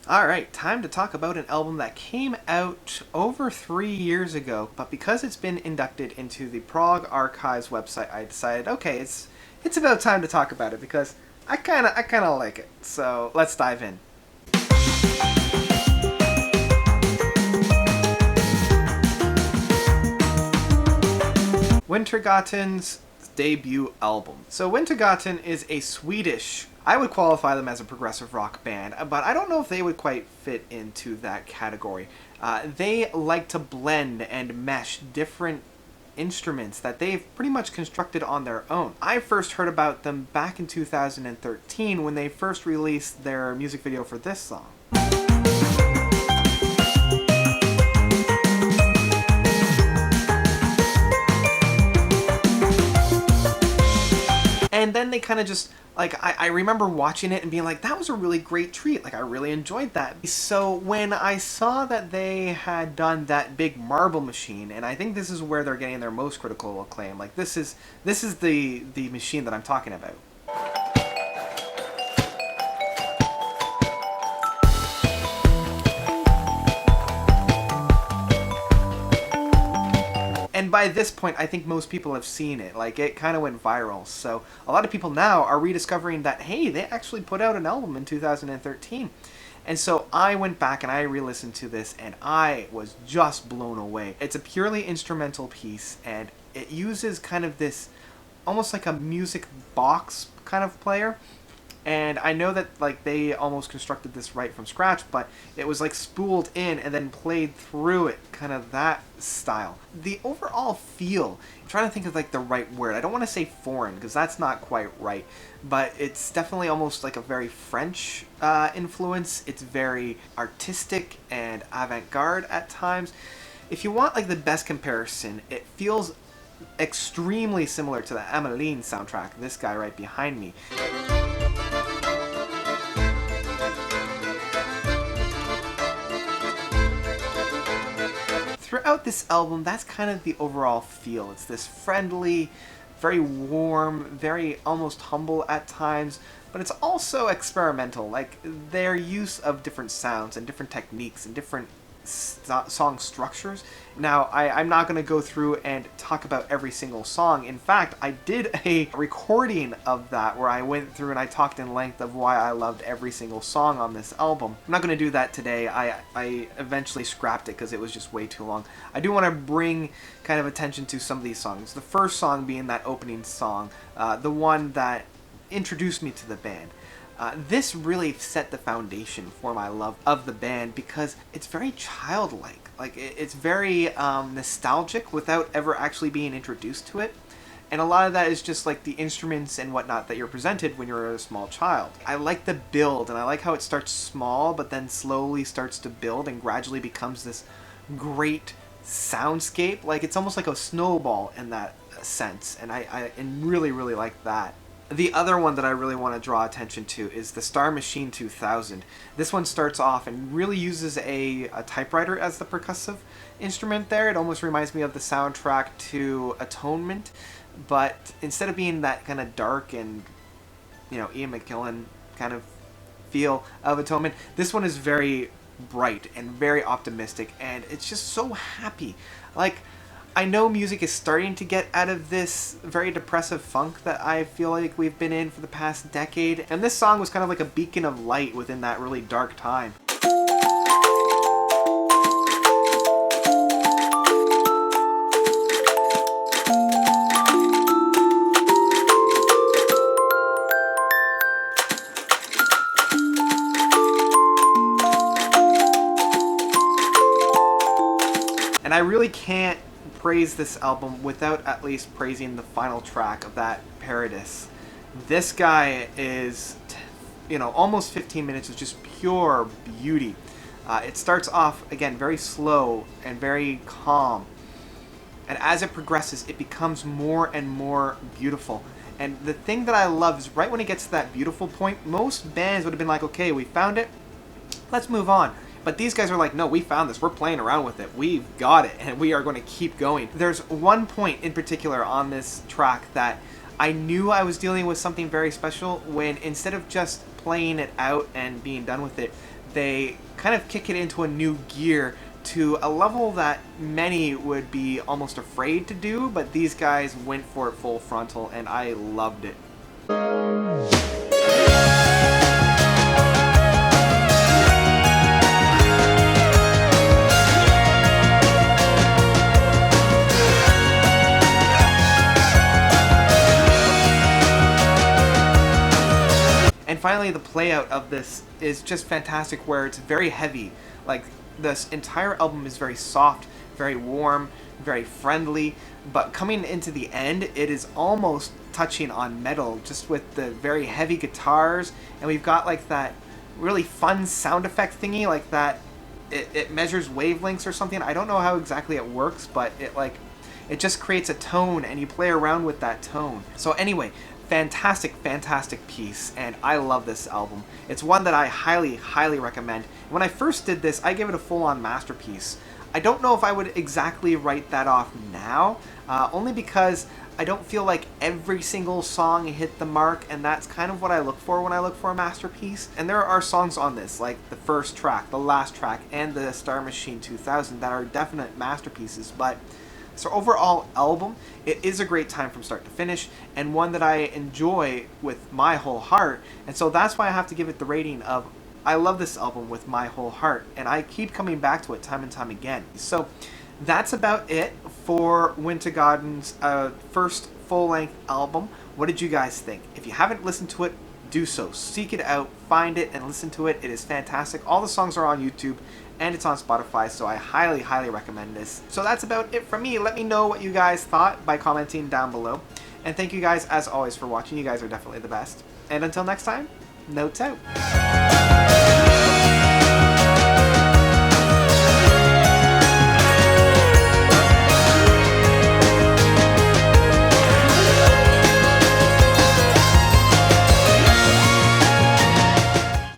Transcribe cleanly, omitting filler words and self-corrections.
Alright, time to talk about an album that came out over 3 years ago, but because it's been inducted into the Prog Archives website, I decided, okay, it's about time to talk about it because I kinda like it. So let's dive in. Wintergatan's debut album. So Wintergatan is a Swedish, I would qualify them as a progressive rock band, but I don't know if they would quite fit into that category. They like to blend and mesh different instruments that they've pretty much constructed on their own. I first heard about them back in 2013 when they first released their music video for this song. And then they kind of just, I remember watching it and being like, that was a really great treat. Like, I really enjoyed that. So when I saw that they had done that big marble machine, and I think this is where they're getting their most critical acclaim, like, this is the machine that I'm talking about. And by this point, I think most people have seen it. Like, it kind of went viral. So a lot of people now are rediscovering that, hey, they actually put out an album in 2013. And so I went back and I re-listened to this and I was just blown away. It's a purely instrumental piece and it uses kind of this, almost like a music box kind of player. And I know that like they almost constructed this right from scratch, but it was like spooled in and then played through it, kind of that style. The overall feel, I'm trying to think of like the right word. I don't want to say foreign because that's not quite right, but it's definitely almost like a very French influence. It's very artistic and avant-garde at times. If you want like the best comparison, it feels extremely similar to the Ameline soundtrack, this guy right behind me. Throughout this album, that's kind of the overall feel. It's this friendly, very warm, very almost humble at times, but it's also experimental. Like, their use of different sounds and different techniques and different song structures. Now, I'm not going to go through and talk about every single song. In fact, I did a recording of that where I went through and I talked in length of why I loved every single song on this album. I'm not going to do that today. I eventually scrapped it because it was just way too long. I do want to bring kind of attention to some of these songs. The first song being that opening song, the one that introduced me to the band. This really set the foundation for my love of the band because it's very childlike. Like, it's very nostalgic without ever actually being introduced to it. And a lot of that is just like the instruments and whatnot that you're presented when you're a small child. I like the build and I like how it starts small but then slowly starts to build and gradually becomes this great soundscape. Like, it's almost like a snowball in that sense. And I really, really like that. The other one that I really want to draw attention to is the Star Machine 2000. This one starts off and really uses a typewriter as the percussive instrument there. It almost reminds me of the soundtrack to Atonement, but instead of being that kind of dark and, you know, Ian McKellen kind of feel of Atonement, this one is very bright and very optimistic, and it's just so happy. Like, I know music is starting to get out of this very depressive funk that I feel like we've been in for the past decade, and this song was kind of like a beacon of light within that really dark time. And I really can't praise this album without at least praising the final track of that, Paradis. This guy is, almost 15 minutes of just pure beauty. It starts off, again, very slow and very calm. And as it progresses, it becomes more and more beautiful. And the thing that I love is right when it gets to that beautiful point, most bands would have been like, okay, we found it, let's move on. But these guys are like, no, we found this. We're playing around with it. We've got it, and we are going to keep going. There's one point in particular on this track that I knew I was dealing with something very special when instead of just playing it out and being done with it, they kind of kick it into a new gear to a level that many would be almost afraid to do, but these guys went for it full frontal, and I loved it. And finally, the playout of this is just fantastic, where it's very heavy. Like, this entire album is very soft, very warm, very friendly, but coming into the end, it is almost touching on metal, just with the very heavy guitars, and we've got like that really fun sound effect thingy, like that it measures wavelengths or something. I don't know how exactly it works, but it just creates a tone, and you play around with that tone. So anyway, fantastic piece, and I love this album. It's one that I highly recommend. When I first did this, I gave it a full-on masterpiece. I don't know if I would exactly write that off now, only because I don't feel like every single song hit the mark, and that's kind of what I look for when I look for a masterpiece. And there are songs on this, like the first track, the last track, and the Star Machine 2000 that are definite masterpieces, but so overall album, it is a great time from start to finish, and one that I enjoy with my whole heart, and so that's why I have to give it the rating of I love this album with my whole heart, and I keep coming back to it time and time again. So that's about it for Wintergatan's first full-length album. What did you guys think? If you haven't listened to it, do so. Seek it out, find it, and listen to it. It is fantastic. All the songs are on YouTube, and it's on Spotify, so I highly recommend this. So that's about it from me. Let me know what you guys thought by commenting down below. And thank you guys, as always, for watching. You guys are definitely the best. And until next time, notes out.